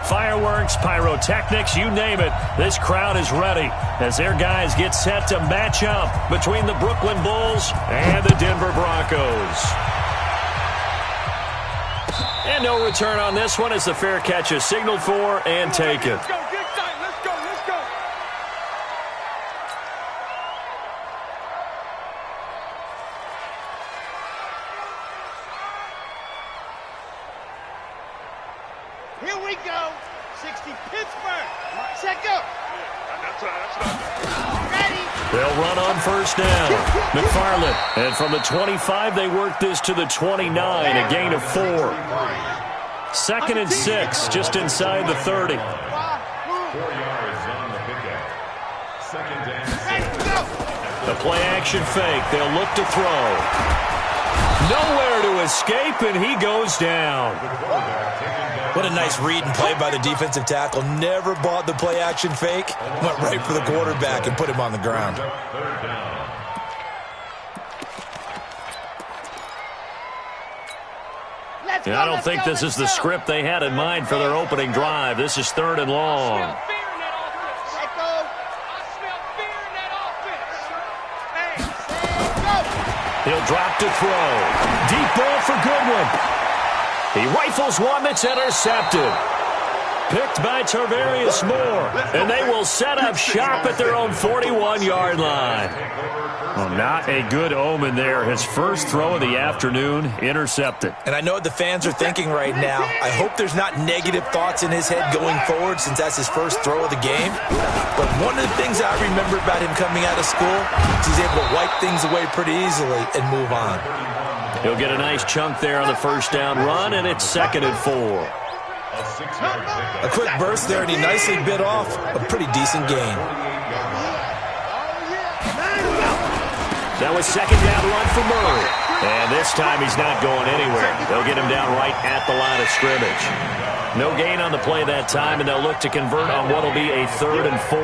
Fireworks, pyrotechnics, you name it. This crowd is ready as their guys get set to match up between the Brooklyn Bulls and the Denver Broncos. And no return on this one as the fair catch is signaled for and taken. Let's go, get tight. Let's go, let's go. Here we go. 60 Pittsburgh. Set go. That's right. Ready. They'll run on first down. McFarland. And from the 25, they work this to the 29, a gain of 4. 2nd and 6, just inside the 30. 4 yards on the pickup. 2nd down. The play-action fake. They'll look to throw. Nowhere to escape, and he goes down. What a nice read and play by the defensive tackle. Never bought the play-action fake. Went right for the quarterback and put him on the ground. I don't think this is the script they had in mind for their opening drive. This is 3rd and long. He'll drop to throw. Deep ball for Goodwin. He rifles one that's intercepted. Picked by Tarvarius Moore. And they will set up shop at their own 41-yard line. Well, not a good omen there. His first throw of the afternoon intercepted. And I know what the fans are thinking right now. I hope there's not negative thoughts in his head going forward since that's his first throw of the game. But one of the things I remember about him coming out of school is he's able to wipe things away pretty easily and move on. He'll get a nice chunk there on the first down run, and it's 2nd and 4. A quick burst there, and he nicely bit off a pretty decent gain. That was 2nd down run for Murray. And this time he's not going anywhere. They'll get him down right at the line of scrimmage. No gain on the play that time, and they'll look to convert on what will be a 3rd and 4.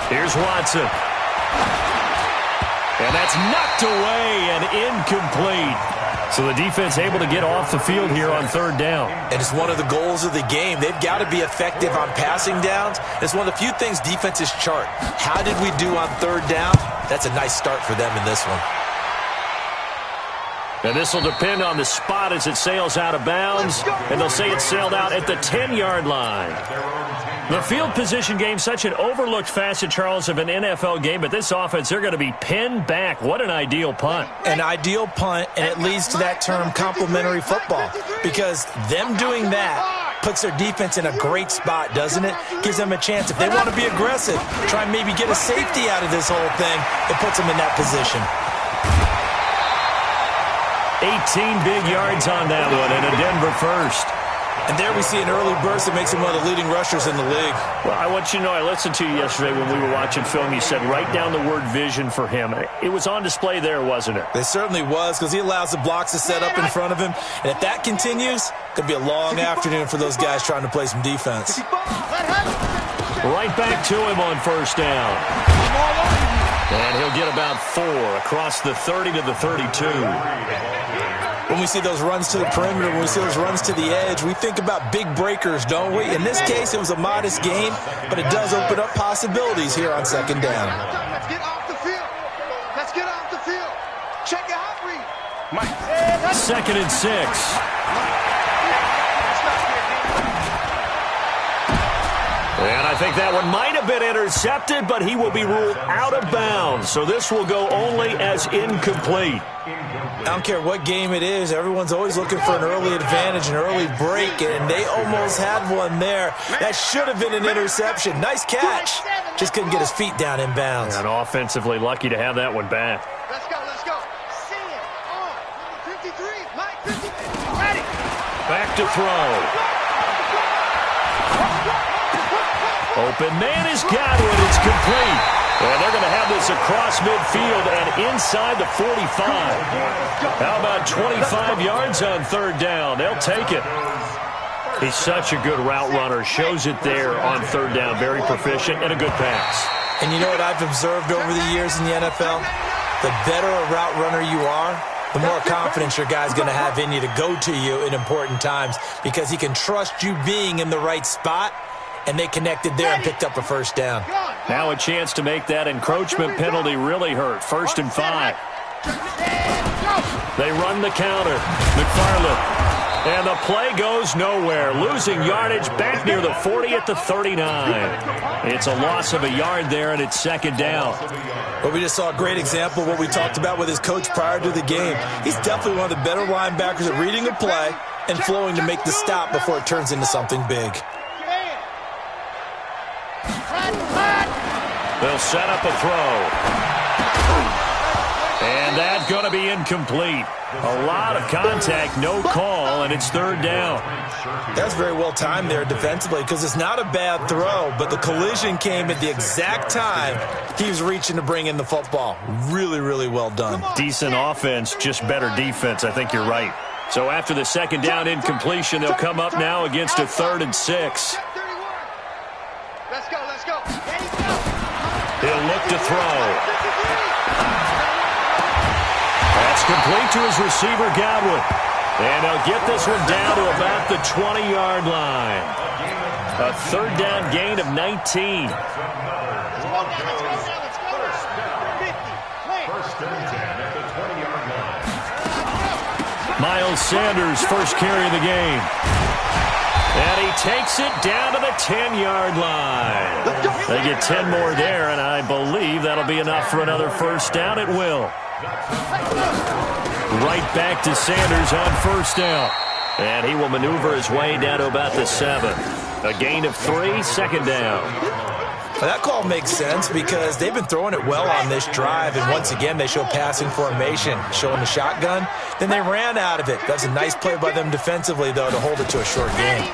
Here's Watson. And that's knocked away and incomplete. So the defense able to get off the field here on 3rd down. And it's one of the goals of the game. They've got to be effective on passing downs. It's one of the few things defenses chart. How did we do on 3rd down? That's a nice start for them in this one. And this will depend on the spot as it sails out of bounds. And they'll say it sailed out at the 10-yard line. The field position game, such an overlooked facet, Charles, of an NFL game. But this offense, they're going to be pinned back. What an ideal punt. An ideal punt, and it leads to that term complementary football. Because them doing that puts their defense in a great spot, doesn't it? Gives them a chance. If they want to be aggressive, try and maybe get a safety out of this whole thing, it puts them in that position. 18 big yards on that one, and a Denver first. And there we see an early burst that makes him one of the leading rushers in the league. Well, I want you to know, I listened to you yesterday when we were watching film. You said write down the word vision for him. It was on display there, wasn't it? It certainly was, because he allows the blocks to set up in front of him. And if that continues, it's going to be a long afternoon for those guys trying to play some defense. Right back to him on first down. And he'll get about 4 across the 30 to the 32. When we see those runs to the perimeter, when we see those runs to the edge, we think about big breakers, don't we? In this case, it was a modest gain, but it does open up possibilities here on 2nd down. Let's get off the field. Let's get off the field. Check it out, Reed. Mike. 2nd and 6. And I think that one might have been intercepted, but he will be ruled out of bounds. So this will go only as incomplete. I don't care what game it is. Everyone's always looking for an early advantage, an early break, and they almost had one there. That should have been an interception. Nice catch. Just couldn't get his feet down in bounds. And offensively lucky to have that one back. Let's go, let's go. See it. On. 53. Mike, 53. Ready. Back to throw. Open man has got it. It's complete. And they're going to have this across midfield and inside the 45. How about 25 yards on 3rd down? They'll take it. He's such a good route runner. Shows it there on third down. Very proficient and a good pass. And you know what I've observed over the years in the NFL? The better a route runner you are, the more confidence your guy's going to have in you to go to you in important times because he can trust you being in the right spot, and they connected there and picked up a first down. Now a chance to make that encroachment penalty really hurt. 1st and 5. They run the counter. McFarland. And the play goes nowhere. Losing yardage back near the 40 at the 39. It's a loss of a yard there, and it's 2nd down. Well, we just saw a great example of what we talked about with his coach prior to the game. He's definitely one of the better linebackers at reading a play and flowing to make the stop before it turns into something big. They'll set up a throw. And that's going to be incomplete. A lot of contact, no call, and it's 3rd down. That's very well timed there defensively because it's not a bad throw, but the collision came at the exact time he was reaching to bring in the football. Really, really well done. Decent offense, just better defense. I think you're right. So after the 2nd down incompletion, they'll come up now against a 3rd and 6. Let's go, let's go. He'll look to throw. That's complete to his receiver, Godwin. And he'll get this one down to about the 20-yard line. A 3rd down gain of 19. Miles Sanders, first carry of the game. And he takes it down to the 10-yard line. They get 10 more there, and I believe that'll be enough for another first down. It will. Right back to Sanders on 1st down. And he will maneuver his way down to about the 7. A gain of 3, 2nd down. Well, that call makes sense because they've been throwing it well on this drive, and once again they show passing formation, showing the shotgun. Then they ran out of it. That's a nice play by them defensively, though, to hold it to a short game.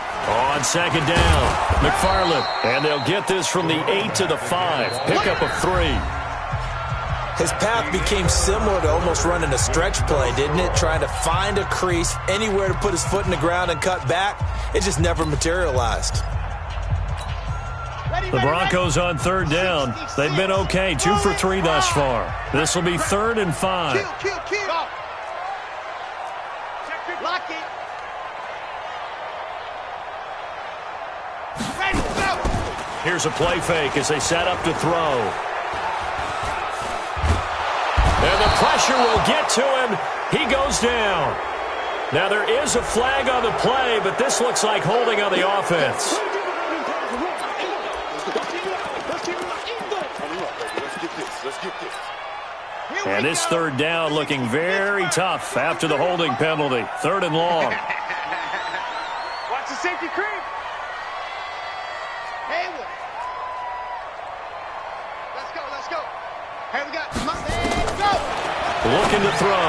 On 2nd down, McFarland. And they'll get this from the 8 to the 5. Pickup of 3. His path became similar to almost running a stretch play, didn't it? Trying to find a crease, anywhere to put his foot in the ground and cut back. It just never materialized. The Broncos on 3rd down. They've been okay, 2 for 3 thus far. This will be 3rd and 5. Kill. Lock it. Ready, go. Here's a play fake as they set up to throw. And the pressure will get to him. He goes down. Now there is a flag on the play, but this looks like holding on the offense. And this 3rd down looking very tough after the holding penalty. 3rd and long. Watch the safety creep. Haywood. Let's go. Hey, we got go. Looking to throw.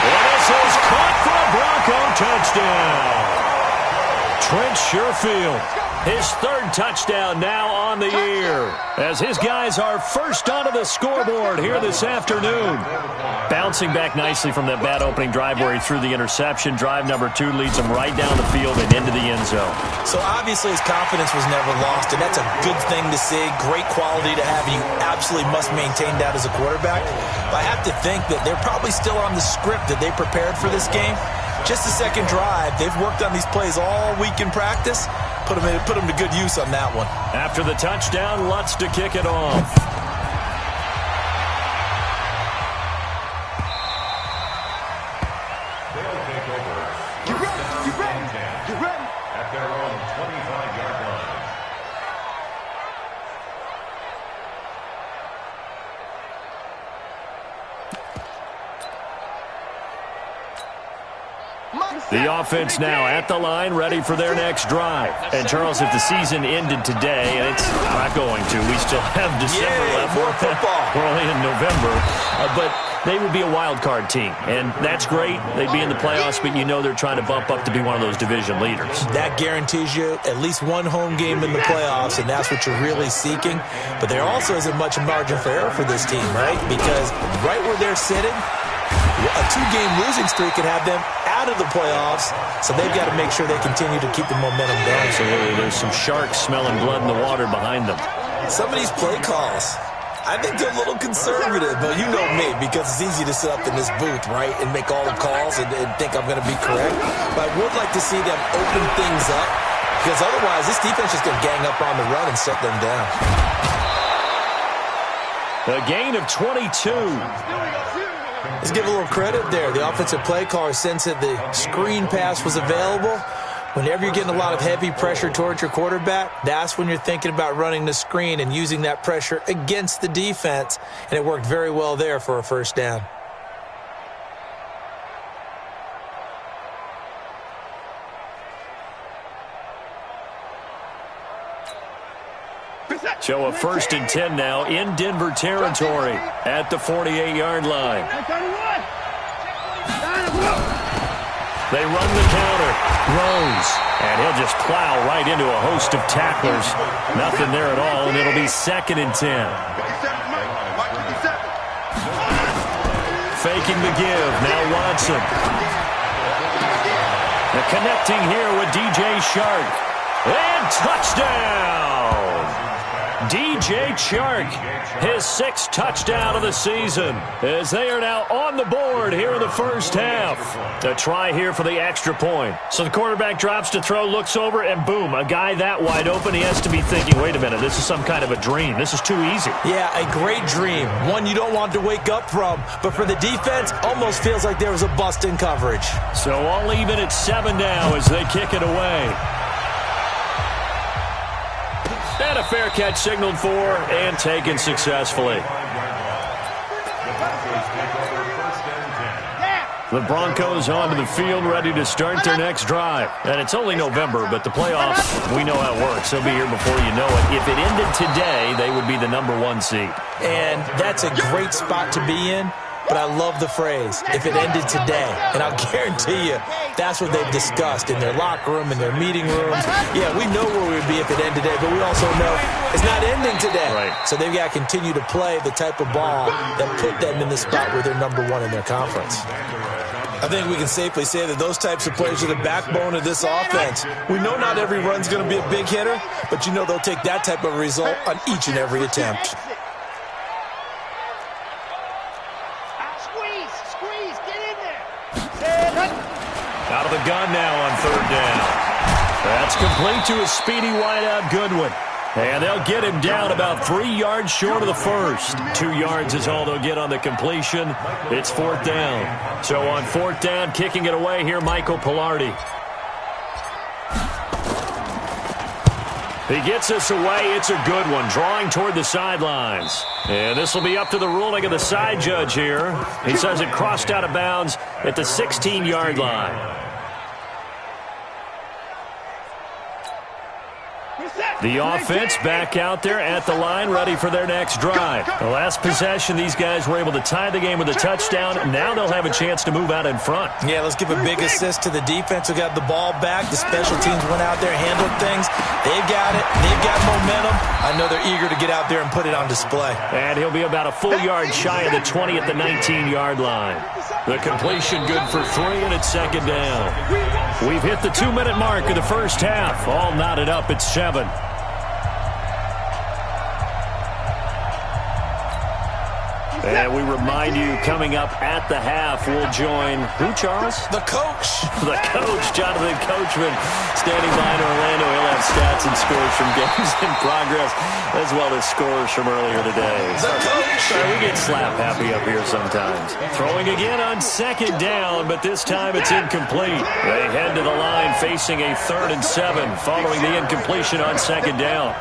And this is caught for a Bronco touchdown. Trent Sherfield. His 3rd touchdown now on the year as his guys are first onto the scoreboard here this afternoon. Bouncing back nicely from that bad opening drive where he threw the interception. Drive number 2 leads him right down the field and into the end zone. So obviously his confidence was never lost, and that's a good thing to see. Great quality to have, and you absolutely must maintain that as a quarterback. But I have to think that they're probably still on the script that they prepared for this game. Just the 2nd drive. They've worked on these plays all week in practice. Put them to good use on that one. After the touchdown, Lutz to kick it off. They'll take over. Get ready. At their own 25-yard line. The offense now at the line, ready for their next drive. And, Charles, if the season ended today, and it's not going to, we still have December left. More football. We're only in November. But they would be a wild card team, and that's great. They'd be in the playoffs, but you know they're trying to bump up to be one of those division leaders. That guarantees you at least one home game in the playoffs, and that's what you're really seeking. But there also isn't much margin for error for this team, right? Because right where they're sitting, a 2-game losing streak could have them out of the playoffs, so they've got to make sure they continue to keep the momentum going. Absolutely. There's some sharks smelling blood in the water behind them. Some of these play calls, I think they're a little conservative, but you know me, because it's easy to sit up in this booth, right, and make all the calls and think I'm going to be correct. But I would like to see them open things up, because otherwise this defense is going to gang up on the run and shut them down. A gain of 22. Let's give a little credit there. The offensive play caller sensed that the screen pass was available. Whenever you're getting a lot of heavy pressure towards your quarterback, that's when you're thinking about running the screen and using that pressure against the defense. And it worked very well there for a first down. So a 1st and 10 now in Denver territory at the 48-yard line. They run the counter. Rose. And he'll just plow right into a host of tacklers. Nothing there at all, and it'll be 2nd and 10. Faking the give. Now Watson. The connecting here with DJ Chark. And touchdown! DJ Chark, his 6th touchdown of the season, as they are now on the board here in the first half. A try here for the extra point. So the quarterback drops to throw, looks over, and boom, a guy that wide open, he has to be thinking, wait a minute, this is some kind of a dream. This is too easy. Yeah, a great dream. One you don't want to wake up from. But for the defense, almost feels like there was a bust in coverage. So all even at 7 now as they kick it away. And a fair catch signaled for and taken successfully. The Broncos onto the field, ready to start their next drive. And it's only November, but the playoffs, we know how it works. They'll be here before you know it. If it ended today, they would be the #1 seed. And that's a great spot to be in. But I love the phrase, if it ended today. And I'll guarantee you, that's what they've discussed in their locker room, in their meeting rooms. Yeah, we know where we would be if it ended today, but we also know it's not ending today. Right. So they've got to continue to play the type of ball that put them in the spot where they're #1 in their conference. I think we can safely say that those types of plays are the backbone of this offense. We know not every run's going to be a big hitter, but you know they'll take that type of result on each and every attempt. Out of the gun now on 3rd down. That's complete to a speedy wideout Goodwin. And they'll get him down about 3 yards short of the first. 2 yards is all they'll get on the completion. It's 4th down. So on 4th down, kicking it away here, Michael Pilardi. He gets us away. It's a good one, drawing toward the sidelines. And this will be up to the ruling of the side judge here. He says it crossed out of bounds at the 16-yard line. The offense back out there at the line, ready for their next drive. The last possession, these guys were able to tie the game with a touchdown. Now they'll have a chance to move out in front. Yeah, let's give a big assist to the defense who got the ball back. The special teams went out there, handled things. They've got it. They've got momentum. I know they're eager to get out there and put it on display. And he'll be about a full yard shy of the 20 at the 19-yard line. The completion good for 3, and it's 2nd down. We've hit the 2-minute mark of the first half. All knotted up at 7. And we remind you, coming up at the half, we'll join who, Charles? The coach. The coach, Jonathan Coachman, standing by in Orlando. He'll have stats and scores from games in progress, as well as scores from earlier today. The coach. We get slap happy up here sometimes. Throwing again on 2nd down, but this time it's incomplete. They head to the line facing a 3rd and 7 following the incompletion on 2nd down.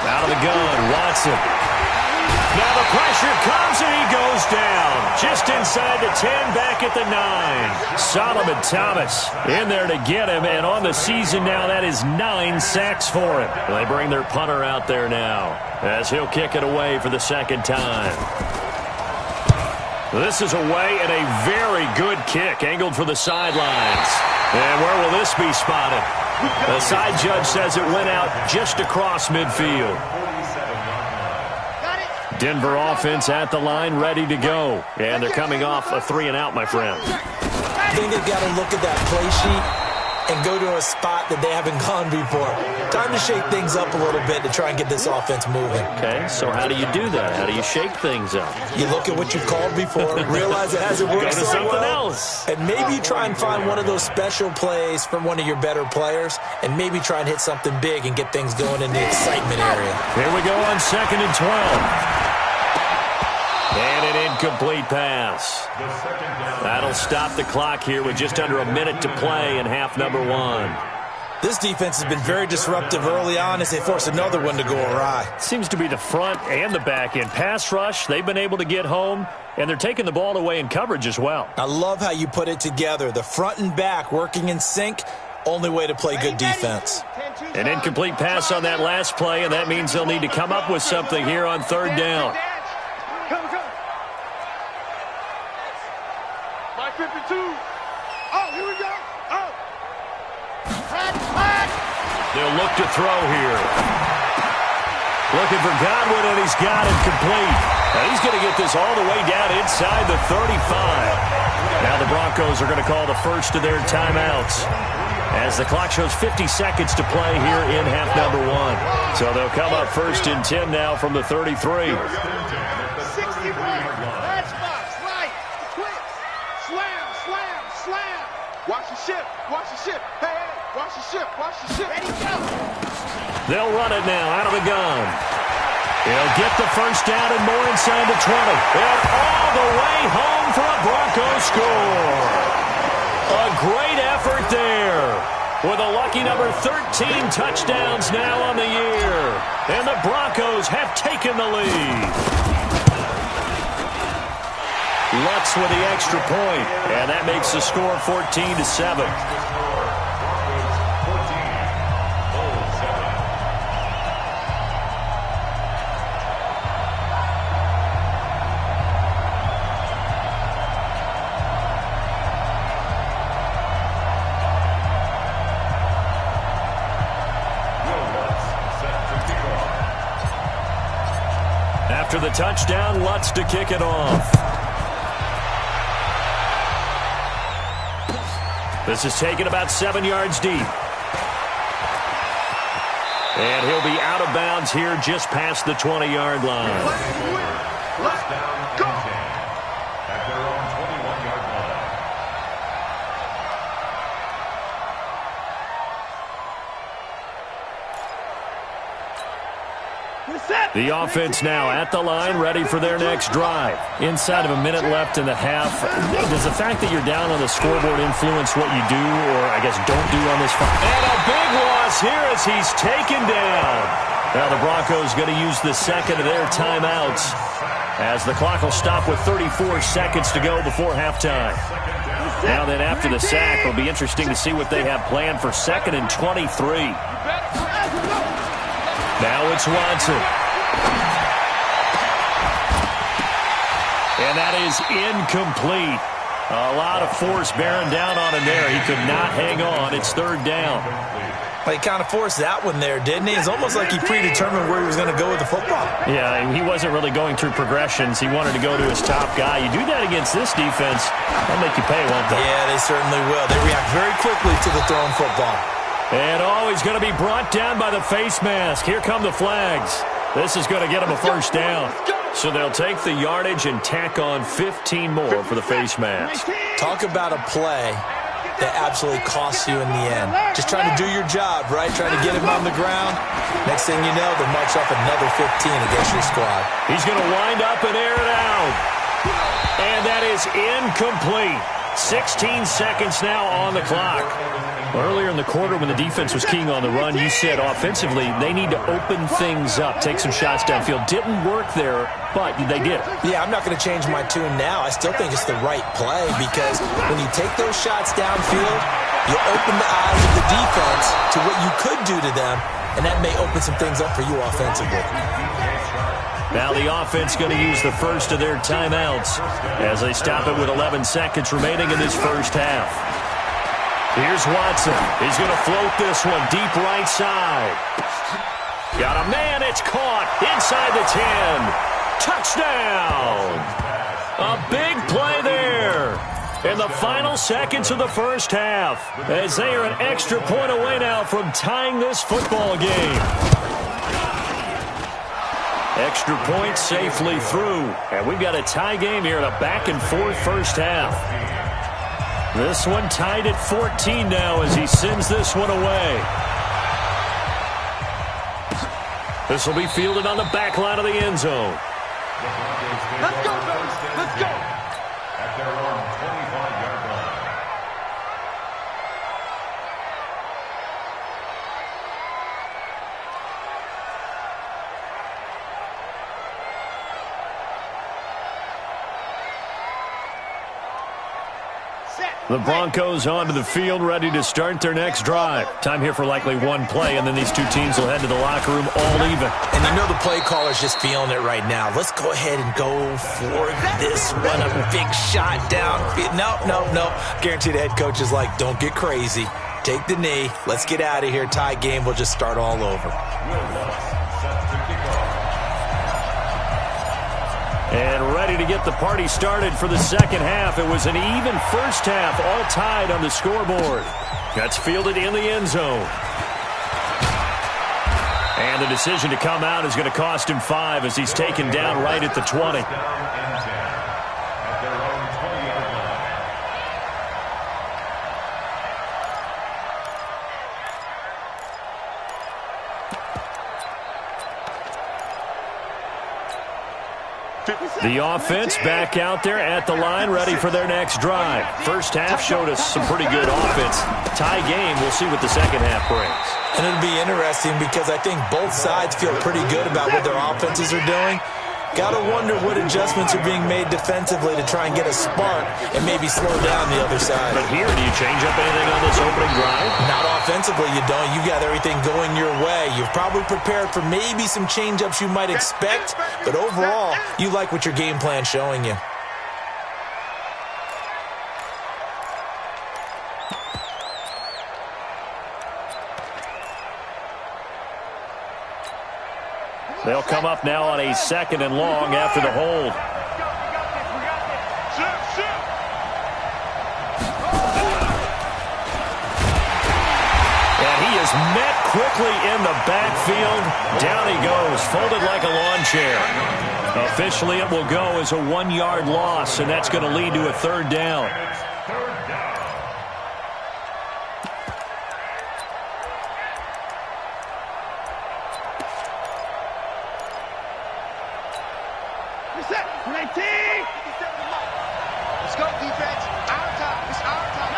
Out of the gun, Watson. Now the pressure comes and he goes down. Just inside the 10, back at the 9. Solomon Thomas in there to get him, and on the season now, that is 9 sacks for him. They bring their punter out there now as he'll kick it away for the 2nd time. This is away and a very good kick, angled for the sidelines. And where will this be spotted? The side judge says it went out just across midfield. Denver offense at the line, ready to go. And they're coming off a 3-and-out, my friend. I think they've got to look at that play sheet and go to a spot that they haven't gone before. Time to shake things up a little bit to try and get this offense moving. Okay, so how do you do that? How do you shake things up? You look at what you've called before, realize it hasn't worked Go to so something well, else. and maybe try and find one of those special plays from one of your better players, and maybe try and hit something big and get things going in the excitement area. Here we go on 2nd and 12. And an incomplete pass. That'll stop the clock here with just under a minute to play in half number 1. This defense has been very disruptive early on as they force another one to go awry. Seems to be the front and the back end. Pass rush, they've been able to get home, and they're taking the ball away in coverage as well. I love how you put it together. The front and back working in sync, only way to play good defense. An incomplete pass on that last play, and that means they'll need to come up with something here on 3rd down. My 52. Oh, here we go. Oh. They'll look to throw here. Looking for Godwin, and he's got it complete. And he's going to get this all the way down inside the 35. Now the Broncos are going to call the first of their timeouts as the clock shows 50 seconds to play here in half number 1. So they'll come up 1st and 10 now from the 33. 61. That's box. Right. Quick. Slam, slam, slam. Watch the ship. Watch the ship. Hey, hey. Watch the ship. Watch the ship. Ready, go. They'll run it now out of the gun. He'll get the first down and more inside the 20. And all the way home for a Broncos score. A great effort there. With a lucky number 13 touchdowns now on the year. And the Broncos have taken the lead. Lutz with the extra point, and that makes the score 14-7. After the touchdown, Lutz to kick it off. This is taken about 7 yards deep. And he'll be out of bounds here just past the 20-yard line. Let's go. At their own 21-yard line. The offense now at the line, ready for their next drive. Inside of a minute left in the half. Does the fact that you're down on the scoreboard influence what you do, or I guess don't do on this fight? And a big loss here as he's taken down. Now the Broncos going to use the second of their timeouts as the clock will stop with 34 seconds to go before halftime. Now then, after the sack, it'll be interesting to see what they have planned for 2nd and 23. Now it's Watson. And that is incomplete. A lot of force bearing down on him there. He could not hang on. It's 3rd down. Well, he kind of forced that one there, didn't he? It's almost like he predetermined where he was going to go with the football. Yeah, he wasn't really going through progressions. He wanted to go to his top guy. You do that against this defense, they'll make you pay, won't they? Yeah, they certainly will. They react very quickly to the thrown football. And he's going to be brought down by the face mask. Here come the flags. This is going to get him a first down. So they'll take the yardage and tack on 15 more for the face mask. Talk about a play that absolutely costs you in the end. Just trying to do your job, right? Trying to get him on the ground. Next thing you know, they'll march off another 15 against your squad. He's going to wind up and air it out. And that is incomplete. 16 seconds now on the clock. Earlier in the quarter when the defense was keying on the run, you said offensively they need to open things up, take some shots downfield. Didn't work there, but they did. Yeah, I'm not going to change my tune now. I still think it's the right play because when you take those shots downfield, you open the eyes of the defense to what you could do to them, and that may open some things up for you offensively. Now the offense going to use the first of their timeouts as they stop it with 11 seconds remaining in this first half. Here's Watson. He's going to float this one deep right side. Got a man. It's caught inside the 10. Touchdown! A big play there in the final seconds of the first half, as they are an extra point away now from tying this football game. Extra point safely through, and we've got a tie game here in a back-and-forth first half. This one tied at 14 now as he sends this one away. This will be fielded on the back line of the end zone. Let's go, baby. Let's go. At their own 25-yard line. The Broncos onto the field, ready to start their next drive. Time here for likely one play, and then these two teams will head to the locker room all even. And you know the play caller's just feeling it right now. Let's go ahead and go for this one. A big shot down. No. Guaranteed the head coach is like, don't get crazy. Take the knee. Let's get out of here. Tie game. We'll just start all over. And ready to get the party started for the second half. It was an even first half, all tied on the scoreboard. That's fielded in the end zone. And the decision to come out is going to cost him 5 as he's taken down right at the 20. The offense back out there at the line, ready for their next drive. First half showed us some pretty good offense. Tie game, we'll see what the second half brings. And it'll be interesting because I think both sides feel pretty good about what their offenses are doing. Got to wonder what adjustments are being made defensively to try and get a spark and maybe slow down the other side. But here, do you change up anything on this opening drive? Not offensively, you don't. You've got everything going your way. You've probably prepared for maybe some change-ups you might expect, but overall, you like what your game plan's showing you. They'll come up now on a second and long after the hold. And he is met quickly in the backfield. Down he goes, folded like a lawn chair. Officially, it will go as a 1-yard loss, and that's going to lead to a third down. Let's go, defense. Our time. It's our time.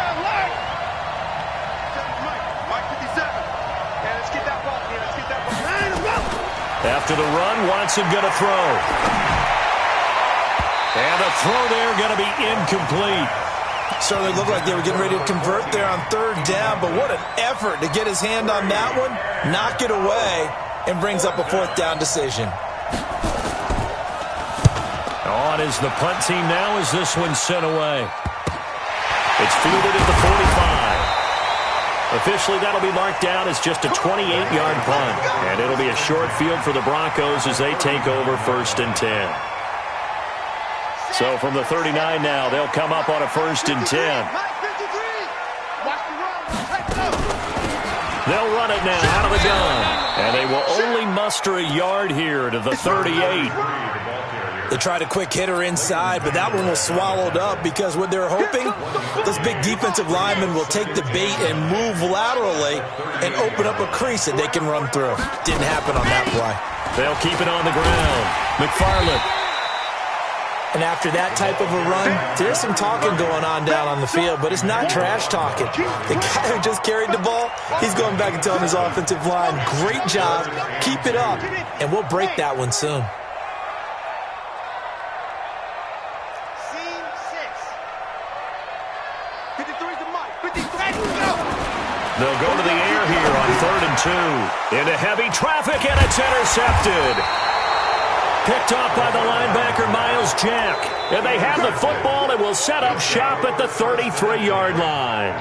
Mike 57. Yeah, let's get that ball. Yeah, let's get that ball. After the run, Watson going to throw. And the throw there going to be incomplete. Certainly looked like they were getting ready to convert there on third down, but what an effort to get his hand on that one, knock it away, and brings up a fourth down decision. On is the punt team now as this one's sent away. It's fielded at the 45. Officially, that'll be marked down as just a 28-yard punt. And it'll be a short field for the Broncos as they take over 1st and 10. So from the 39 now, they'll come up on a 1st and 10. They'll run it now out of the gun. And they will only muster a yard here to the 38. They tried a quick hitter inside, but that one was swallowed up because what they're hoping, those big defensive linemen will take the bait and move laterally and open up a crease that they can run through. Didn't happen on that play. They'll keep it on the ground. McFarland. And after that type of a run, there's some talking going on down on the field, but it's not trash talking. The guy who just carried the ball, he's going back and telling his offensive line, great job, keep it up, and we'll break that one soon. They'll go to the air here on 3rd and 2. Into heavy traffic, and it's intercepted. Picked off by the linebacker, Miles Jack. And they have the football and will set up shop at the 33-yard line.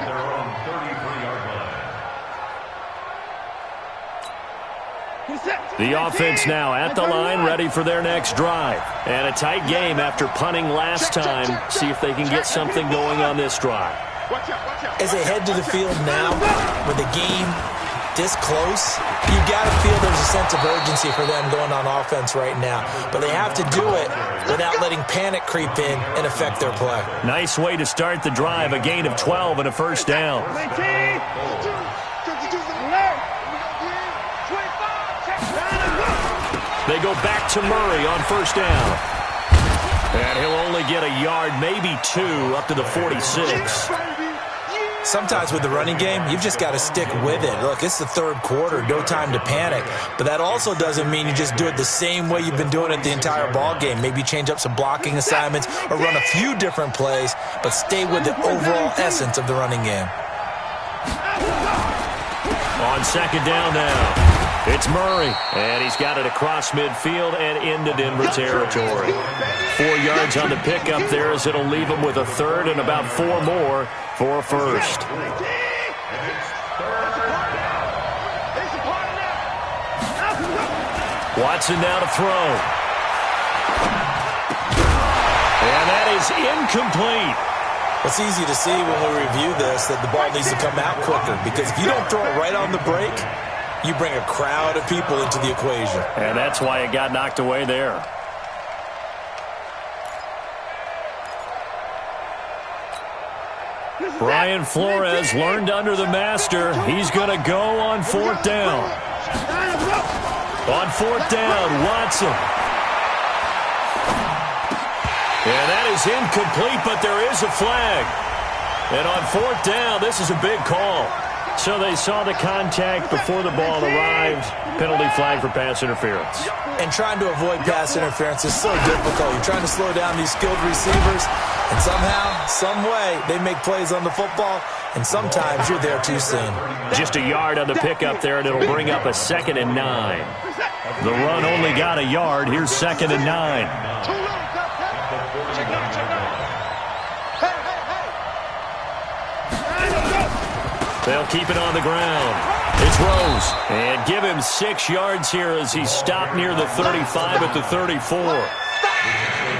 The offense now at the line, ready for their next drive. And a tight game after punting last time. See if they can get something going on this drive. As they head to the field now, with the game this close, you got to feel there's a sense of urgency for them going on offense right now. But they have to do it without letting panic creep in and affect their play. Nice way to start the drive, a gain of 12 and a first down. They go back to Murray on first down. And he'll only get a yard, maybe 2, up to the 46. Sometimes with the running game, you've just got to stick with it. Look, it's the third quarter, no time to panic. But that also doesn't mean you just do it the same way you've been doing it the entire ball game. Maybe change up some blocking assignments or run a few different plays, but stay with the overall essence of the running game. On second down now. It's Murray, and he's got it across midfield and into Denver territory. 4 yards on the pickup there as it'll leave him with a third and about 4 more for a first. Watson now to throw. And that is incomplete. It's easy to see when we review this that the ball needs to come out quicker, because if you don't throw it right on the break, you bring a crowd of people into the equation. And that's why it got knocked away there. Brian Flores learned under the master. He's going to go on fourth down. On fourth down, Watson. And that is incomplete, but there is a flag. And on fourth down, this is a big call. So they saw the contact before the ball arrived. Penalty flag for pass interference. And trying to avoid pass interference is so difficult. You're trying to slow down these skilled receivers, and somehow, some way, they make plays on the football, and sometimes you're there too soon. Just a yard on the pickup there, and it'll bring up a 2nd and 9. The run only got a yard. Here's 2nd and 9. They'll keep it on the ground. It's Rose. And give him 6 yards here as he stopped near the 35 at the 34.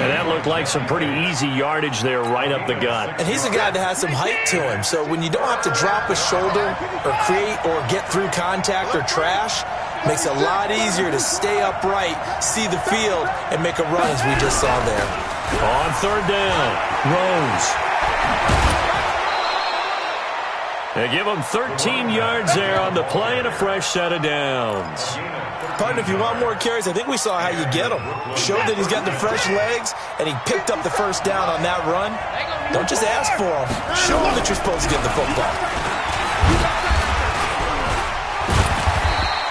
And that looked like some pretty easy yardage there right up the gut. And he's a guy that has some height to him. So when you don't have to drop a shoulder or create or get through contact or trash, makes it a lot easier to stay upright, see the field, and make a run as we just saw there. On third down, Rose. They give him 13 yards there on the play and a fresh set of downs. Partner, if you want more carries, I think we saw how you get them. Showed that he's got the fresh legs, and he picked up the first down on that run. Don't just ask for them. Show them that you're supposed to get the football.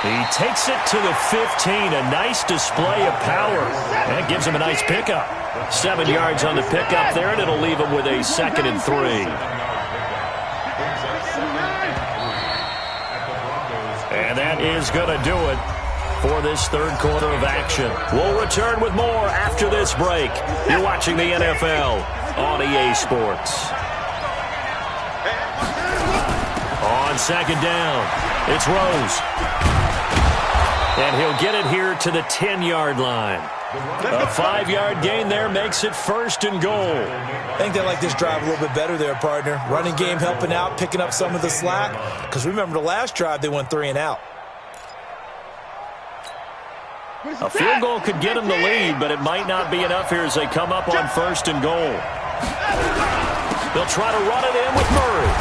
He takes it to the 15. A nice display of power. That gives him a nice pickup. 7 yards on the pickup there, and it'll leave him with a 2nd and 3. And that is going to do it for this third quarter of action. We'll return with more after this break. You're watching the NFL on EA Sports. On second down, it's Rose. And he'll get it here to the 10-yard line. A 5-yard gain there makes it 1st and goal. I think they like this drive a little bit better there, partner. Running game helping out, picking up some of the slack. Because remember, the last drive, they went 3 and out. A field goal could get them the lead, but it might not be enough here as they come up on 1st and goal. They'll try to run it in with Murray.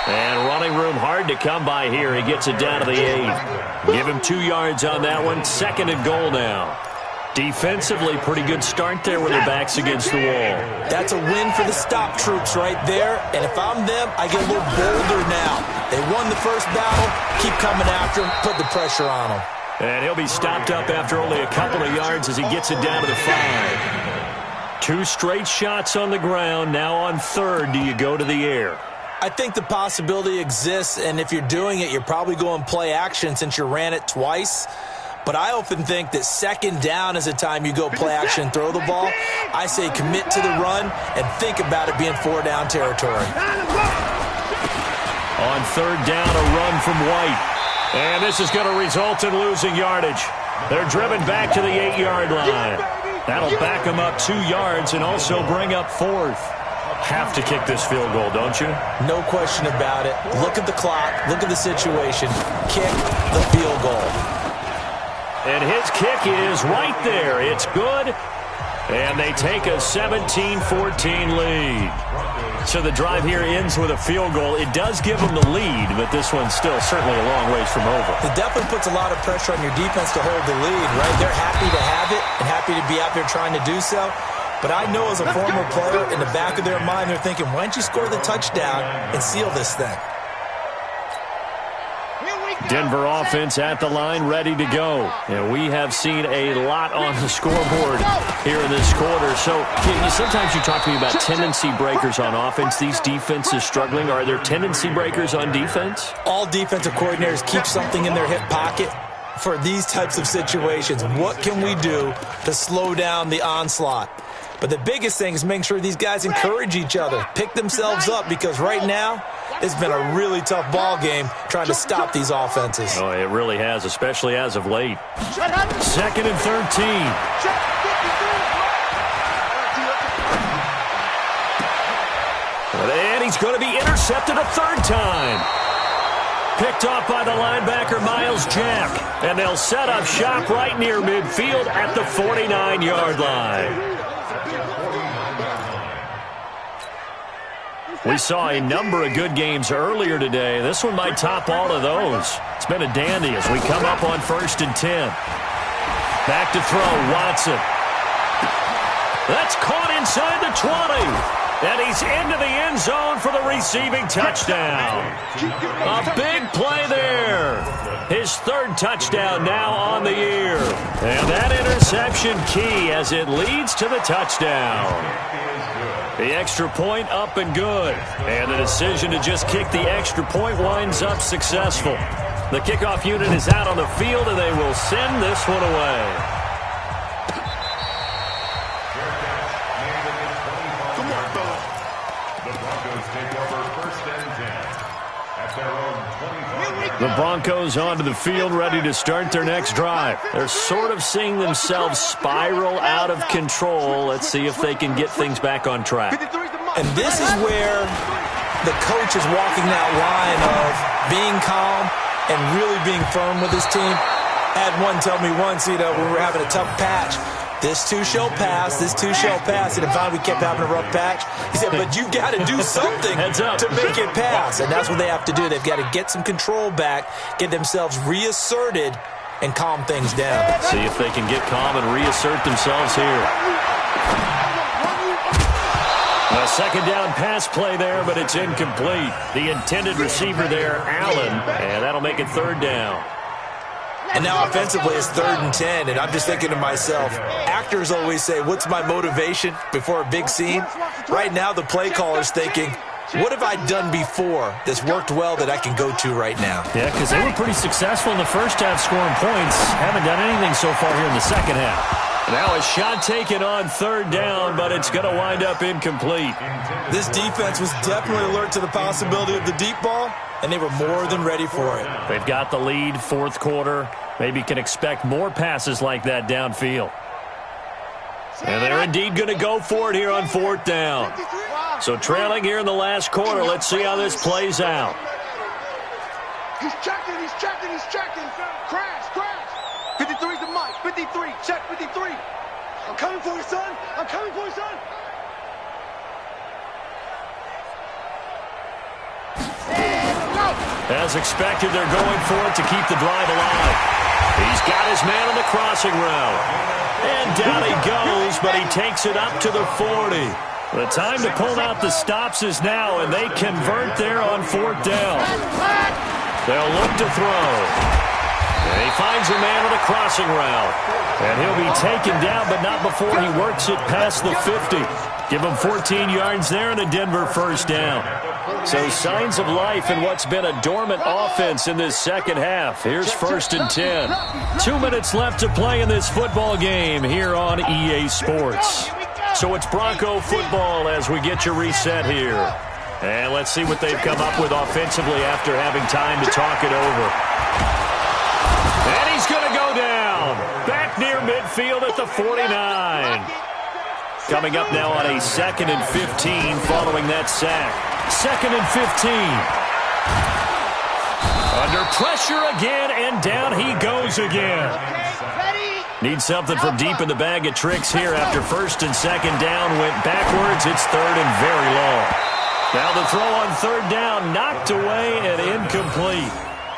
And running room hard to come by here. He gets it down to the 8. Give him 2 yards on that one. 2nd and goal now. Defensively, pretty good start there with their backs against the wall. That's a win for the stop troops right there. And if I'm them, I get a little bolder now. They won the first battle. Keep coming after them. Put the pressure on them. And he'll be stopped up after only a couple of yards as he gets it down to the 5. 2 straight shots on the ground. Now on third, do you go to the air? I think the possibility exists, and if you're doing it, you're probably going play action since you ran it twice. But I often think that second down is a time you go play action, throw the ball. I say commit to the run and think about it being 4-down territory. On third down, a run from White. And this is going to result in losing yardage. They're driven back to the 8-yard line. That'll back them up 2 yards and also bring up 4th. Have to kick this field goal, don't you? No question about it. Look at the clock. Look at the situation. Kick the field goal. And his kick is right there. It's good. And they take a 17-14 lead. So the drive here ends with a field goal. It does give them the lead, but this one's still certainly a long ways from over. It definitely puts a lot of pressure on your defense to hold the lead, right? They're happy to have it and happy to be out there trying to do so. But I know as a former player, in the back of their mind, they're thinking, why don't you score the touchdown and seal this thing? Denver offense at the line, ready to go. And we have seen a lot on the scoreboard here in this quarter. So sometimes you talk to me about tendency breakers on offense. These defenses struggling. Are there tendency breakers on defense? All defensive coordinators keep something in their hip pocket for these types of situations. What can we do to slow down the onslaught? But the biggest thing is making sure these guys encourage each other, pick themselves up, because right now it's been a really tough ball game trying to stop these offenses. Oh, it really has, especially as of late. 2nd and 13. And he's going to be intercepted a 3rd time. Picked off by the linebacker, Miles Jack. And they'll set up shop right near midfield at the 49-yard line. We saw a number of good games earlier today. This one might top all of those. It's been a dandy as we come up on 1st and 10. Back to throw, Watson. That's caught inside the 20. And he's into the end zone for the receiving touchdown. A big play there. His 3rd touchdown now on the year. And that interception key as it leads to the touchdown. The extra point up and good. And the decision to just kick the extra point winds up successful. The kickoff unit is out on the field, and they will send this one away. The Broncos onto the field, ready to start their next drive. They're sort of seeing themselves spiral out of control. Let's see if they can get things back on track. And this is where the coach is walking that line of being calm and really being firm with his team. I had one tell me once, when we were having a tough patch, this too shall pass, this too shall pass. And finally we kept having a rough patch. He said, but you got to do something to make it pass. And that's what they have to do. They've got to get some control back, get themselves reasserted, and calm things down. See if they can get calm and reassert themselves here. A 2nd down pass play there, but it's incomplete. The intended receiver there, Allen, and that'll make it 3rd down. And now offensively it's 3rd and 10, and I'm just thinking to myself, actors always say, what's my motivation before a big scene? Right now the play caller's thinking, what have I done before that's worked well that I can go to right now? Yeah, because they were pretty successful in the first half scoring points. Haven't done anything so far here in the second half. Now a shot taken on 3rd down, but it's going to wind up incomplete. This defense was definitely alert to the possibility of the deep ball, and they were more than ready for it. They've got the lead, 4th quarter. Maybe can expect more passes like that downfield. And they're indeed going to go for it here on 4th down. So trailing here in the last quarter, let's see how this plays out. He's checking, he's checking, he's checking. Crash, crash. 53's the mic. 53, check 53. I'm coming for you, son. I'm coming for you, son. As expected, they're going for it to keep the drive alive. He's got his man on the crossing route. And down he goes, but he takes it up to the 40. The time to pull out the stops is now, and they convert there on 4th down. They'll look to throw. And he finds a man on the crossing route. And he'll be taken down, but not before he works it past the 50. Give him 14 yards there and a Denver 1st down. So signs of life in what's been a dormant offense in this second half. Here's 1st and 10. 2 minutes left to play in this football game here on EA Sports. So it's Bronco football as we get your reset here. And let's see what they've come up with offensively after having time to talk it over. midfield at the 49. Coming up now on a 2nd and 15 following that sack. 2nd and 15. Under pressure again, and down he goes again. Needs something from deep in the bag of tricks here after 1st and 2nd down. Went backwards. It's 3rd and very long. Now the throw on 3rd down, knocked away and incomplete.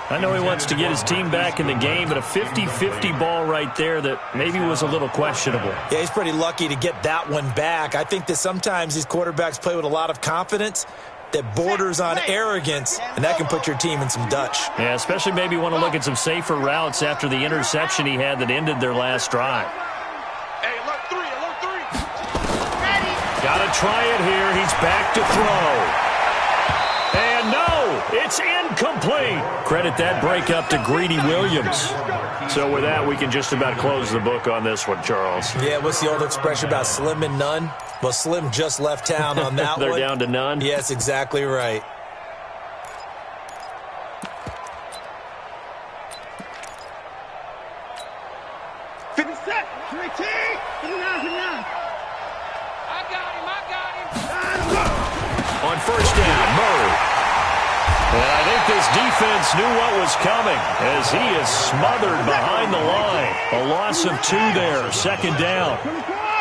I know he wants to get his team back in the game, but a 50-50 ball right there that maybe was a little questionable. Yeah, he's pretty lucky to get that one back. I think that sometimes these quarterbacks play with a lot of confidence that borders on arrogance, and that can put your team in some Dutch. Yeah, especially maybe want to look at some safer routes after the interception he had that ended their last drive. Hey, alert 3, alert 3. Got to try it here. He's back to throw. And no, it's incomplete. Credit that break up to Greedy Williams. So with that, we can just about close the book on this one, Charles. Yeah, what's the old expression about slim and none? Well, Slim just left town on that They're one. down to none? Yes, exactly right. On 1st down, Murray. And I think this defense knew what was coming as he is smothered behind the line. A loss of 2 there, 2nd down.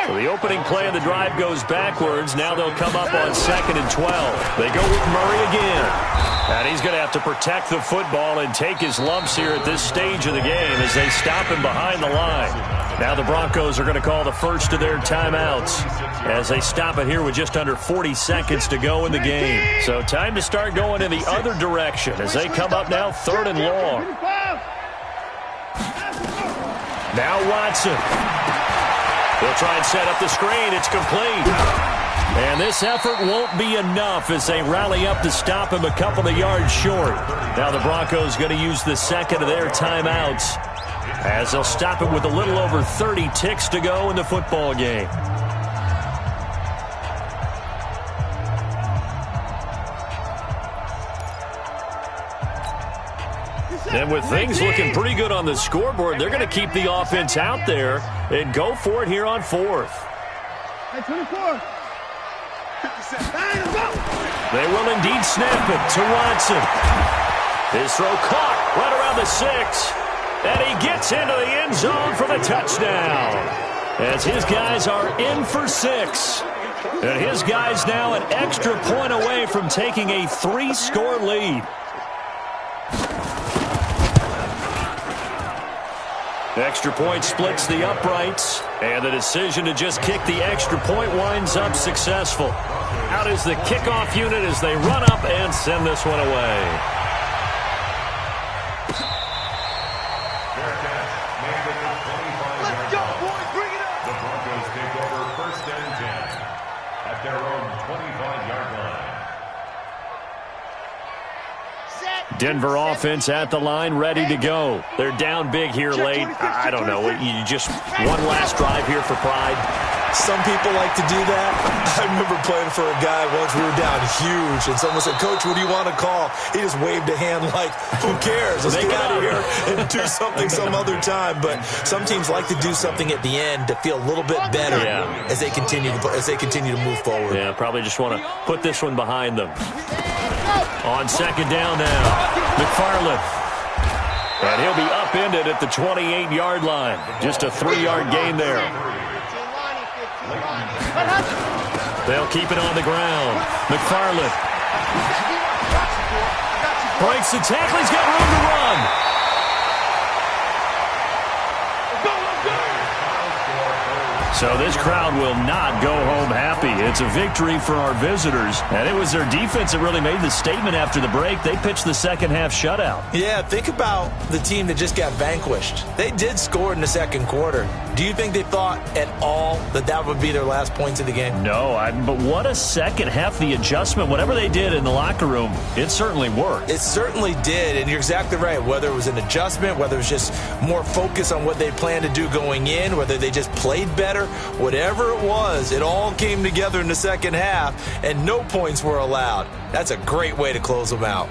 So the opening play of the drive goes backwards. Now they'll come up on 2nd and 12. They go with Murray again. And he's going to have to protect the football and take his lumps here at this stage of the game as they stop him behind the line. Now the Broncos are going to call the first of their timeouts as they stop it here with just under 40 seconds to go in the game. So time to start going in the other direction as they come up now 3rd and long. Now Watson. He'll try and set up the screen. It's complete. And this effort won't be enough as they rally up to stop him a couple of yards short. Now the Broncos going to use the 2nd of their timeouts as they'll stop it with a little over 30 ticks to go in the football game. And with things looking pretty good on the scoreboard, they're going to keep the offense out there and go for it here on 4th. Hey, 24. They will indeed snap it to Watson. His throw caught right around the 6. And he gets into the end zone for the touchdown. As his guys are in for 6. And his guys now an extra point away from taking a 3-score lead. Extra point splits the uprights, and the decision to just kick the extra point winds up successful. Out is the kickoff unit as they run up and send this one away. Let's go, boys. Bring it up. The Broncos take over 1st and 10 at their own 25-yard line. Denver offense at the line, ready to go. They're down big here late. I don't know. You just one last drive here for pride. Some people like to do that. I remember playing for a guy once. We were down huge, and someone said, "Coach, what do you want to call?" He just waved a hand like, "Who cares? Let's get out of here and do something some other time." But some teams like to do something at the end to feel a little bit better as they continue to move forward. Yeah, probably just want to put this one behind them. On 2nd down now, McFarland. And he'll be upended at the 28-yard line. Just a 3-yard gain there. They'll keep it on the ground. McFarland breaks the tackle. He's got room to run. So this crowd will not go home happy. It's a victory for our visitors. And it was their defense that really made the statement after the break. They pitched the second half shutout. Yeah, think about the team that just got vanquished. They did score in the second quarter. Do you think they thought at all that that would be their last points of the game? No, but what a second half. The adjustment, whatever they did in the locker room, it certainly worked. It certainly did, and you're exactly right. Whether it was an adjustment, whether it was just more focus on what they planned to do going in, whether they just played better, whatever it was, it all came together in the second half, and no points were allowed. That's a great way to close them out.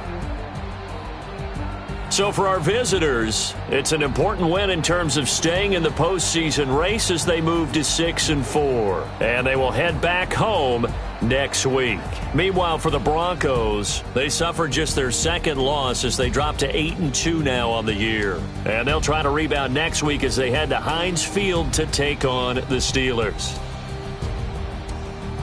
So for our visitors, it's an important win in terms of staying in the postseason race as they move to 6-4. And they will head back home next week. Meanwhile, for the Broncos, they suffered just their second loss as they drop to 8-2 now on the year. And they'll try to rebound next week as they head to Heinz Field to take on the Steelers.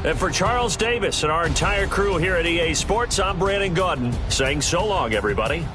And for Charles Davis and our entire crew here at EA Sports, I'm Brandon Gaudin saying so long, everybody.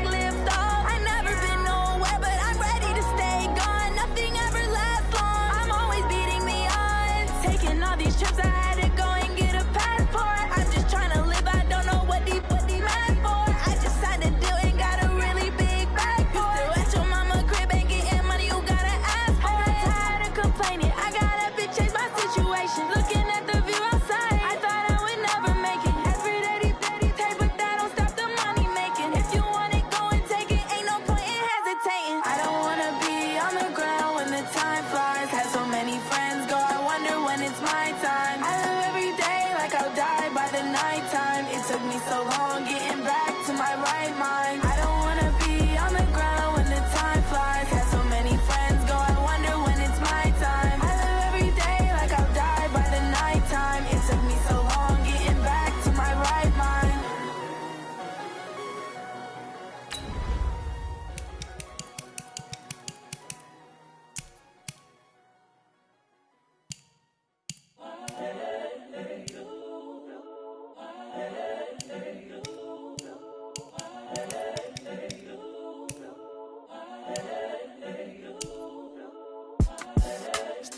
Live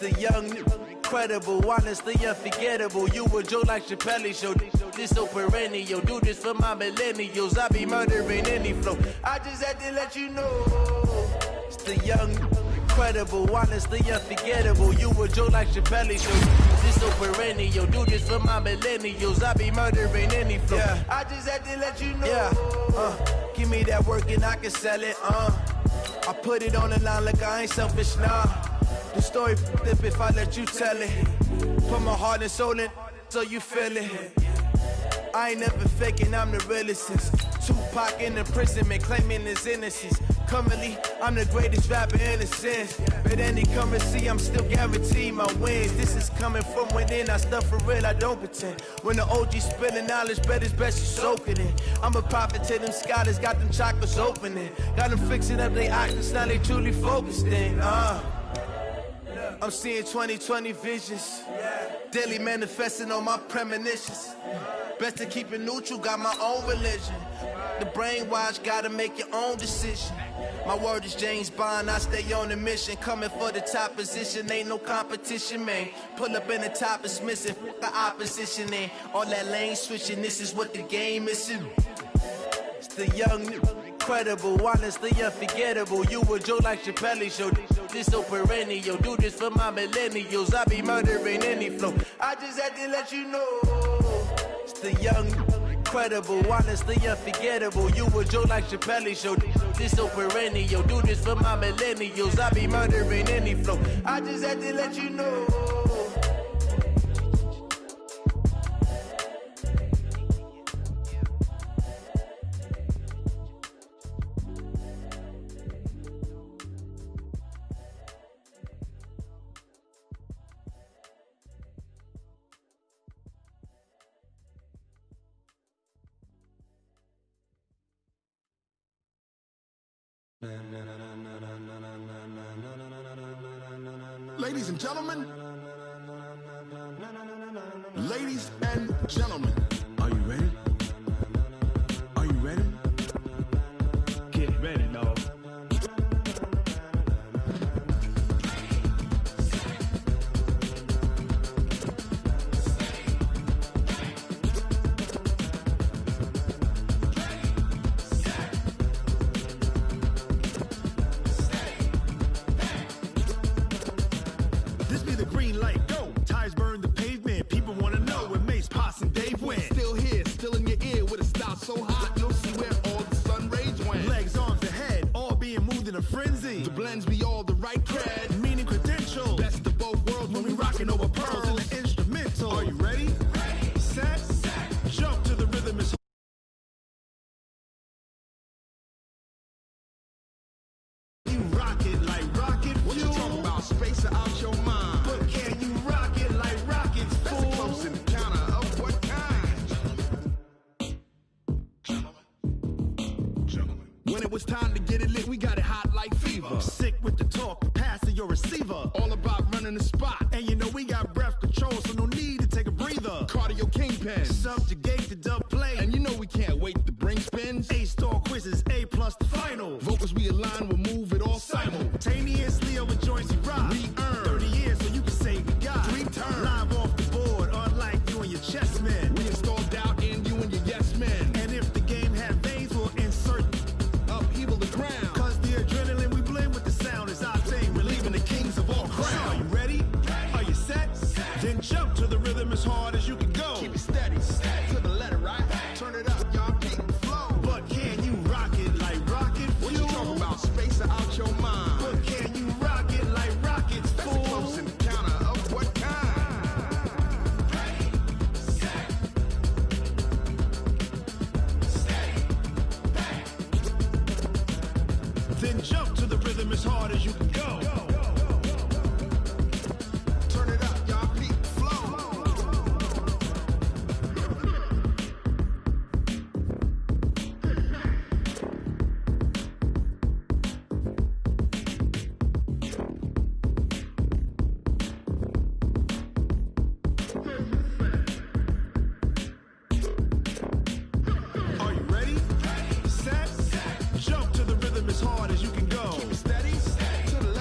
the young, incredible, honestly unforgettable. You a joke like Chappelle Show. This so perennial. Do this for my millennials. I be murdering any flow. I just had to let you know. It's the young, incredible, honestly unforgettable. You a joke like Chappelle Show. This so perennial. Do this for my millennials. I be murdering any flow. Yeah. I just had to let you know. Yeah. Give me that work and I can sell it. I put it on the line like I ain't selfish, nah. The story flip if I let you tell it. Put my heart and soul in so you feel it. I ain't never faking, I'm the realest since Tupac in imprisonment, claiming his innocence. Currently, I'm the greatest rapper in a sense. But any come and see, I'm still guaranteed my wins. This is coming from within, I stuff for real, I don't pretend. When the OG spilling knowledge, bet it's best you soak it in. I'm a prophet to them scholars, got them chakras opening. Got them fixing up their octaves, now they truly focused in. I'm seeing 2020 visions. Daily manifesting on my premonitions. Best to keep it neutral, got my own religion. The brainwash, gotta make your own decision. My word is James Bond, I stay on a mission. Coming for the top position, ain't no competition, man. Pull up in the top, it's missing, fuck the opposition, man. All that lane switching, this is what the game is. It's the young, incredible, honestly unforgettable. You a joke like Chappelle Show. This so perennial. Do this for my millennials. I be murdering any flow. I just had to let you know. It's the young, incredible, honestly unforgettable. You a joke like Chappelle Show. This so perennial. Do this for my millennials. I be murdering any flow. I just had to let you know. Ladies and gentlemen, ladies and gentlemen, are you ready? Are you ready? Get ready, dog. So hot, you'll see where all the sun rays went. Legs, arms, the head, all being moved in a frenzy. The blends be all the right cred, meaning credentials. Best of both worlds when we rockin' over pearls in the instrumental. Are you ready? Set, jump to the rhythm. Is you rock it like rocket fuel. What you talking about? Space out your mind. But can you rock it like rockets, fool? That's a close encounter of what kind? When it was time to get it lit, we got it hot like fever. Sick with the talk, passing your receiver. All about running the spot. And you know we got breath control, so no need to take a breather. Cardio kingpin. Subjugate the dub play. And you know we can't wait to bring spins. A-star quizzes, A+ the final. Vocals we align, we'll move it all simultaneously over joints we rock. We earn 30 years, so you can say we got 3 turns. Live off the board, unlike you and your chess men. We install doubt in you and your yes men. And if the game had veins, we'll insert upheaval the ground. Cause the adrenaline we blend with the sound is our thing, relieving the kings of all crowns. Are you ready? Are you set? Then jump to the rhythm as hard as you can go. Keep it steady, to the letter, right? Turn it up, y'all, beat the flow. But can you rock it like rocket fuel? What you talking about? Space out your mind. But can you rock it like rockets, That's fool? a close encounter of what kind? Then jump to the rhythm as hard as you can go. Turn it up, y'all, beat the flow. Are you ready? Set, jump to the rhythm as hard as you can go. Keep it steady, to the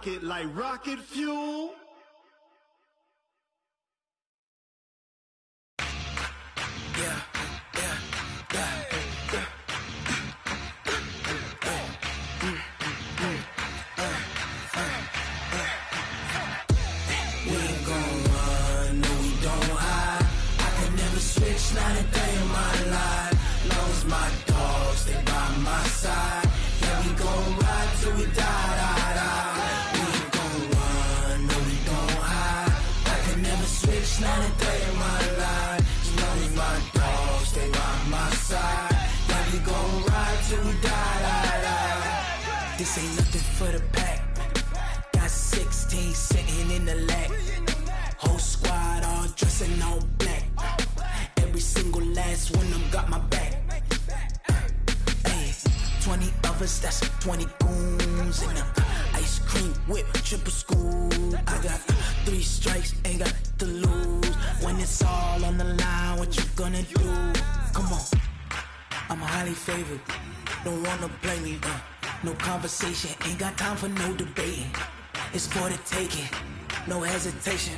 pocket like rocket fuel. Not a day in my life. Long as my dogs stay by my side. Yeah, we gon' ride till we die, die, die. We ain't gon' run, no, we don't hide. I can never switch, not a day in my life. As long as my dogs stay by my side. Yeah, we gon' ride till we die, die, die. This ain't nothing for the pack. Got 16 sitting in the lap. Whole squad all dressing all black. Every single last one of them got my back. Hey, 20 of us, that's 20 goons in the ice cream whip, triple scoop. I got 3 strikes, ain't got to lose. When it's all on the line, what you gonna do? Come on, I'm highly favored. Don't wanna blame me, no conversation, ain't got time for no debating. It's for the taking, no hesitation.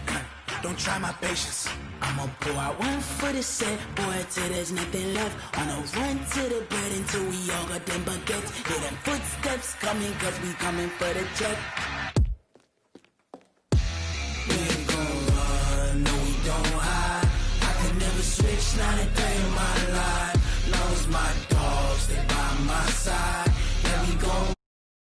Don't try my patience. I'ma pour out one for the set, boy, till there's nothing left. On a run to the bread until we all got them baguettes. Hear them footsteps coming, cause we coming for the check. We ain't gon' run, no, we don't hide. I can never switch, not a day in my